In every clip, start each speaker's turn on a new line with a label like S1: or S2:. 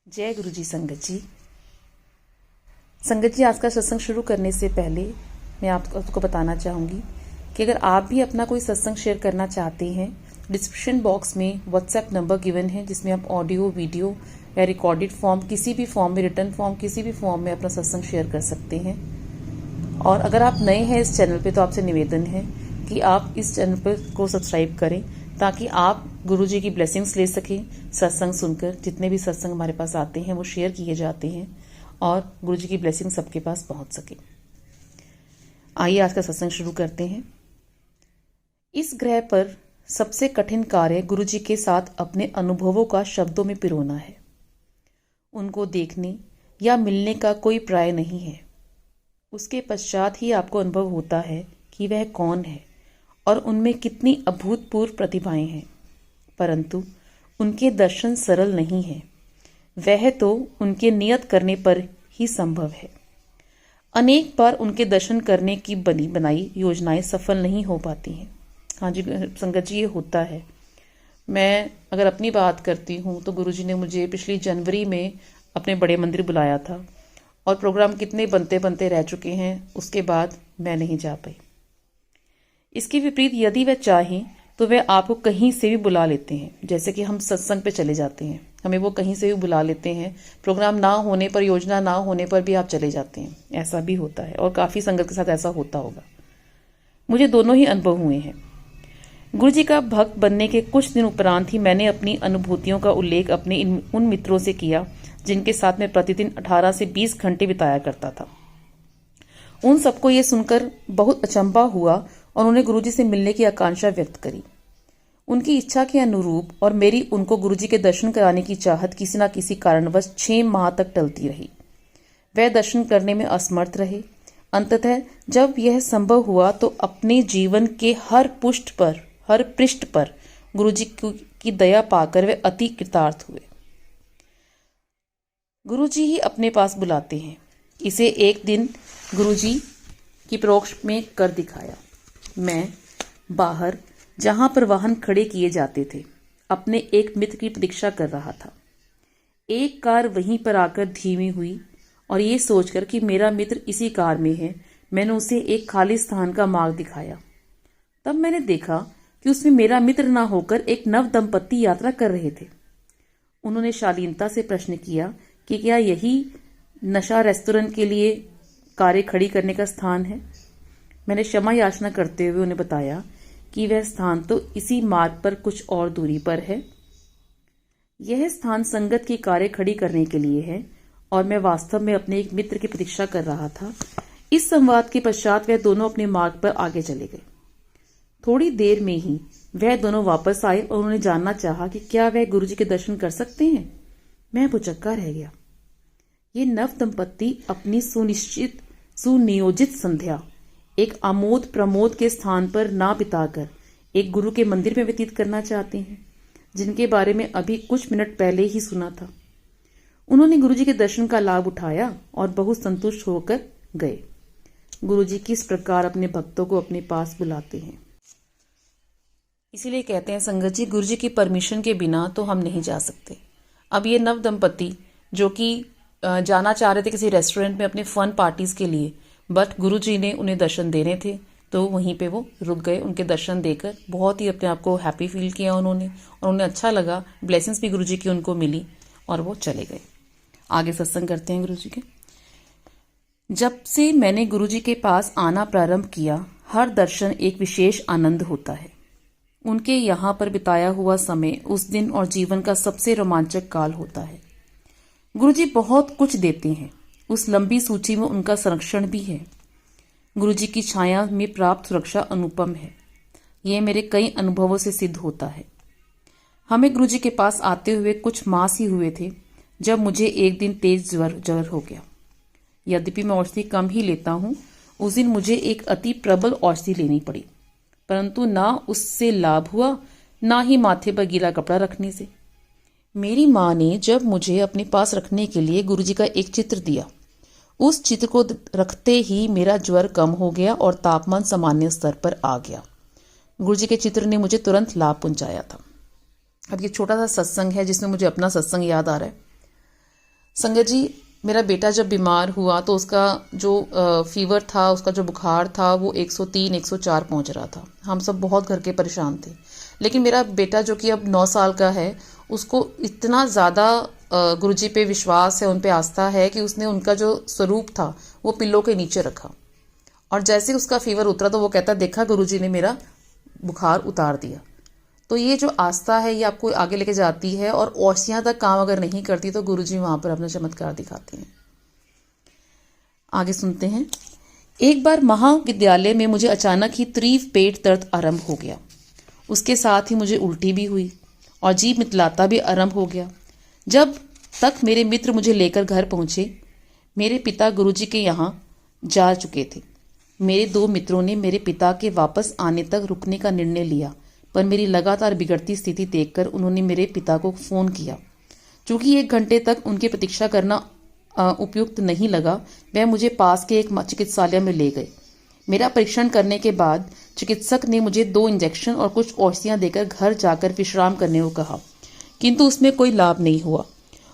S1: जय गुरु जी। संगत जी, आज का सत्संग शुरू करने से पहले मैं आपको बताना चाहूँगी कि अगर आप भी अपना कोई सत्संग शेयर करना चाहते हैं, डिस्क्रिप्शन बॉक्स में व्हाट्सएप नंबर गिवन है जिसमें आप ऑडियो, वीडियो या रिकॉर्डेड फॉर्म, किसी भी फॉर्म में, रिटर्न फॉर्म, किसी भी फॉर्म में अपना सत्संग शेयर कर सकते हैं। और अगर आप नए हैं इस चैनल पे तो आपसे निवेदन है कि आप इस चैनल पर को सब्सक्राइब करें ताकि आप गुरु जी की ब्लेसिंग्स ले सकें। सत्संग सुनकर जितने भी सत्संग हमारे पास आते हैं वो शेयर किए जाते हैं और गुरु जी की ब्लेसिंग सबके पास पहुंच सके। आइए आज का सत्संग शुरू करते हैं। इस ग्रह पर सबसे कठिन कार्य गुरु जी के साथ अपने अनुभवों का शब्दों में पिरोना है। उनको देखने या मिलने का कोई प्राय नहीं है। उसके पश्चात ही आपको अनुभव होता है कि वह कौन है और उनमें कितनी अभूतपूर्व प्रतिभाएं हैं, परंतु उनके दर्शन सरल नहीं है। वह तो उनके नियत करने पर ही संभव है। अनेक बार उनके दर्शन करने की बनी बनाई योजनाएं सफल नहीं हो पाती हैं। हाँ जी संगत जी, ये होता है। मैं अगर अपनी बात करती हूँ तो गुरुजी ने मुझे पिछली जनवरी में अपने बड़े मंदिर बुलाया था और प्रोग्राम कितने बनते बनते रह चुके हैं, उसके बाद मैं नहीं जा पाई। इसके विपरीत यदि वह चाहें तो वे आपको कहीं से भी बुला लेते हैं। जैसे कि हम सत्संग पे चले जाते हैं, हमें वो कहीं से भी बुला लेते हैं। प्रोग्राम ना होने पर, योजना ना होने पर भी आप चले जाते हैं। ऐसा भी होता है और काफ़ी संगत के साथ ऐसा होता होगा। मुझे दोनों ही अनुभव हुए हैं। गुरु जी का भक्त बनने के कुछ दिन उपरांत ही मैंने अपनी अनुभूतियों का उल्लेख अपने उन मित्रों से किया जिनके साथ मैं प्रतिदिन 18 से 20 घंटे बिताया करता था। उन सबको ये सुनकर बहुत अचंभा हुआ और उन्होंने गुरुजी से मिलने की आकांक्षा व्यक्त करी। उनकी इच्छा के अनुरूप और मेरी उनको गुरुजी के दर्शन कराने की चाहत किसी न किसी कारणवश 6 माह तक टलती रही। वह दर्शन करने में असमर्थ रहे। अंततः जब यह संभव हुआ तो अपने जीवन के हर पृष्ठ पर गुरुजी की दया पाकर वे अति कृतार्थ हुए। गुरुजी ही अपने पास बुलाते हैं। इसे एक दिन गुरुजी की परोक्ष में कर दिखाया। मैं बाहर जहां पर वाहन खड़े किए जाते थे अपने एक मित्र की प्रतीक्षा कर रहा था। एक कार वहीं पर आकर धीमी हुई और ये सोचकर कि मेरा मित्र इसी कार में है, मैंने उसे एक खाली स्थान का मार्ग दिखाया। तब मैंने देखा कि उसमें मेरा मित्र ना होकर एक नव दंपत्ति यात्रा कर रहे थे। उन्होंने शालीनता से प्रश्न किया कि क्या यही नशा रेस्टोरेंट के लिए कारें खड़ी करने का स्थान है। मैंने क्षमा याचना करते हुए उन्हें बताया कि वह स्थान तो इसी मार्ग पर कुछ और दूरी पर है। यह स्थान संगत की कारें खड़ी करने के लिए है और मैं वास्तव में अपने एक मित्र की प्रतीक्षा कर रहा था। इस संवाद के पश्चात वह दोनों अपने मार्ग पर आगे चले गए। थोड़ी देर में ही वह दोनों वापस आए और उन्होंने जानना चाहा कि क्या वह गुरुजी के दर्शन कर सकते हैं। मैं भुचक्का रह गया। ये नव दंपत्ति अपनी सुनियोजित संध्या एक आमोद प्रमोद के स्थान पर ना बिताकर एक गुरु के मंदिर में व्यतीत करना चाहते हैं, जिनके बारे में अभी कुछ मिनट पहले ही सुना था। उन्होंने गुरुजी के दर्शन का लाभ उठाया और बहुत संतुष्ट होकर गए। गुरुजी किस प्रकार अपने भक्तों को अपने पास बुलाते हैं। इसीलिए कहते हैं संगत जी, गुरुजी की परमिशन के बिना तो हम नहीं जा सकते। अब ये नव दंपत्ति जो कि जाना चाह रहे थे किसी रेस्टोरेंट में अपने फन पार्टीज के लिए, बट गुरुजी ने उन्हें दर्शन देने थे तो वहीं पे वो रुक गए। उनके दर्शन देकर बहुत ही अपने आप को हैप्पी फील किया उन्होंने और उन्हें अच्छा लगा। ब्लेसिंग्स भी गुरुजी की उनको मिली और वो चले गए। आगे सत्संग करते हैं गुरुजी के। जब से मैंने गुरुजी के पास आना प्रारंभ किया, हर दर्शन एक विशेष आनंद होता है। उनके यहाँ पर बिताया हुआ समय उस दिन और जीवन का सबसे रोमांचक काल होता है। गुरुजी बहुत कुछ देते हैं। उस लंबी सूची में उनका संरक्षण भी है। गुरुजी की छाया में प्राप्त सुरक्षा अनुपम है। यह मेरे कई अनुभवों से सिद्ध होता है। हमें गुरुजी के पास आते हुए कुछ मास ही हुए थे जब मुझे एक दिन तेज ज्वर हो गया। यद्यपि मैं औषधि कम ही लेता हूँ, उस दिन मुझे एक अति प्रबल औषधि लेनी पड़ी, परंतु ना उससे लाभ हुआ ना ही माथे पर गीला कपड़ा रखने से। मेरी माँ ने जब मुझे अपने पास रखने के लिए गुरुजी का एक चित्र दिया, उस चित्र को रखते ही मेरा ज्वर कम हो गया और तापमान सामान्य स्तर पर आ गया। गुरुजी के चित्र ने मुझे तुरंत लाभ पहुंचाया था। अब ये छोटा सा सत्संग है जिसमें मुझे अपना सत्संग याद आ रहा है। संगत जी, मेरा बेटा जब बीमार हुआ तो उसका जो फीवर था, उसका जो बुखार था वो 103 104 पहुंच रहा था। हम सब बहुत घर के परेशान थे। लेकिन मेरा बेटा जो कि अब 9 साल का है, उसको इतना ज़्यादा गुरुजी पे विश्वास है, उन पे आस्था है कि उसने उनका जो स्वरूप था वो पिल्लों के नीचे रखा। और जैसे उसका फीवर उतरा तो वो कहता, देखा गुरुजी ने मेरा बुखार उतार दिया। तो ये जो आस्था है ये आपको आगे लेके जाती है, और औषधियां तक काम अगर नहीं करती तो गुरुजी वहां पर अपना चमत्कार दिखाते हैं। आगे सुनते हैं। एक बार महाविद्यालय में मुझे अचानक ही तीव्र पेट दर्द आरंभ हो गया। उसके साथ ही मुझे उल्टी भी हुई और जीभ मितलाता भी आरंभ हो गया। जब तक मेरे मित्र मुझे लेकर घर पहुंचे, मेरे पिता गुरुजी के यहाँ जा चुके थे। मेरे 2 मित्रों ने मेरे पिता के वापस आने तक रुकने का निर्णय लिया, पर मेरी लगातार बिगड़ती स्थिति देखकर उन्होंने मेरे पिता को फोन किया। चूंकि 1 घंटे तक उनकी प्रतीक्षा करना उपयुक्त नहीं लगा, वह मुझे पास के एक चिकित्सालय में ले गए। मेरा परीक्षण करने के बाद चिकित्सक ने मुझे 2 इंजेक्शन और कुछ औषधियां देकर घर जाकर विश्राम करने को कहा, किंतु उसमें कोई लाभ नहीं हुआ।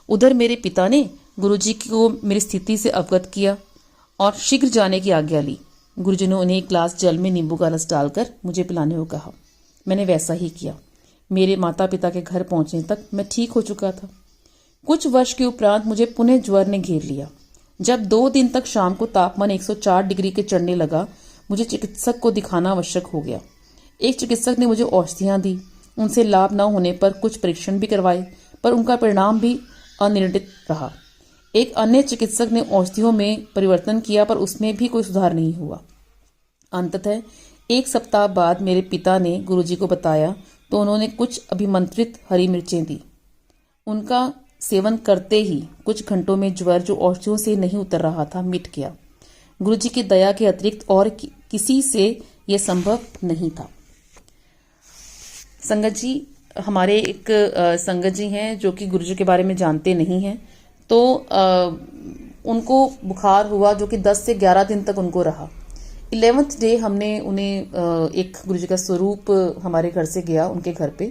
S1: उधर मेरे पिता ने गुरुजी को मेरी स्थिति से अवगत किया और शीघ्र जाने की आज्ञा ली। गुरुजी ने उन्हें 1 ग्लास जल में नींबू का रस डालकर मुझे पिलाने को कहा। मैंने वैसा ही किया। मेरे माता पिता के घर पहुंचने तक मैं ठीक हो चुका था। कुछ वर्ष के उपरांत मुझे पुनः ज्वर ने घेर लिया। जब 2 दिन तक शाम को तापमान 104 डिग्री के चढ़ने लगा, मुझे चिकित्सक को दिखाना आवश्यक हो गया। एक चिकित्सक ने मुझे औषधियां दी। उनसे लाभ न होने पर कुछ परीक्षण भी करवाए, पर उनका परिणाम भी अनिर्णित रहा। एक अन्य चिकित्सक ने औषधियों में परिवर्तन किया, पर उसमें भी कोई सुधार नहीं हुआ। अंततः 1 सप्ताह बाद मेरे पिता ने गुरुजी को बताया तो उन्होंने कुछ अभिमंत्रित हरी मिर्चें दी। उनका सेवन करते ही कुछ घंटों में ज्वर जो औषधियों से नहीं उतर रहा था मिट गया। गुरुजी की दया के अतिरिक्त और किसी से यह संभव नहीं था। संगत जी, हमारे एक संगत जी हैं जो कि गुरुजी के बारे में जानते नहीं हैं, तो उनको बुखार हुआ जो कि 10 से 11 दिन तक उनको रहा। 11th डे हमने उन्हें एक गुरुजी का स्वरूप हमारे घर से गया उनके घर पे,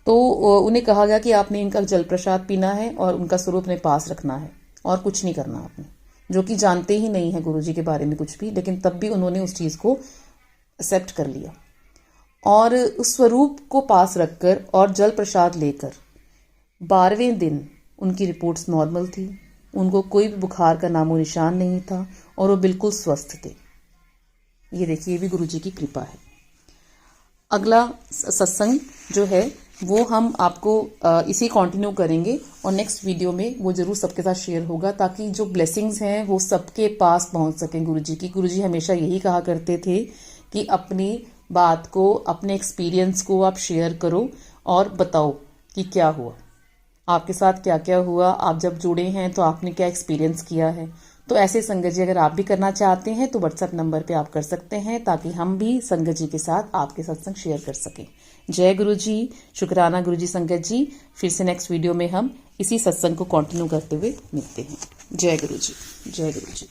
S1: तो उन्हें कहा गया कि आपने इनका जल प्रसाद पीना है और उनका स्वरूप अपने पास रखना है और कुछ नहीं करना आपने, जो कि जानते ही नहीं है गुरुजी के बारे में कुछ भी, लेकिन तब भी उन्होंने उस चीज़ को एक्सेप्ट कर लिया और उस स्वरूप को पास रखकर और जल प्रसाद लेकर 12वें दिन उनकी रिपोर्ट्स नॉर्मल थी। उनको कोई भी बुखार का नामो निशान नहीं था और वो बिल्कुल स्वस्थ थे। ये देखिए, ये भी गुरुजी की कृपा है। अगला सत्संग जो है वो हम आपको इसी कंटिन्यू करेंगे और नेक्स्ट वीडियो में वो जरूर सबके साथ शेयर होगा, ताकि जो ब्लेसिंग्स हैं वो सबके पास पहुंच सकें गुरुजी की। गुरुजी हमेशा यही कहा करते थे कि अपनी बात को, अपने एक्सपीरियंस को आप शेयर करो और बताओ कि क्या हुआ, आपके साथ क्या क्या हुआ, आप जब जुड़े हैं तो आपने क्या एक्सपीरियंस किया है। तो ऐसे संगत जी अगर आप भी करना चाहते हैं तो व्हाट्सएप नंबर पे आप कर सकते हैं, ताकि हम भी संगत जी के साथ आपके सत्संग शेयर कर सकें। जय गुरु जी, शुक्राना गुरु जी। संगत जी, फिर से नेक्स्ट वीडियो में हम इसी सत्संग को कंटिन्यू करते हुए मिलते हैं। जय गुरु जी, जय गुरु जी।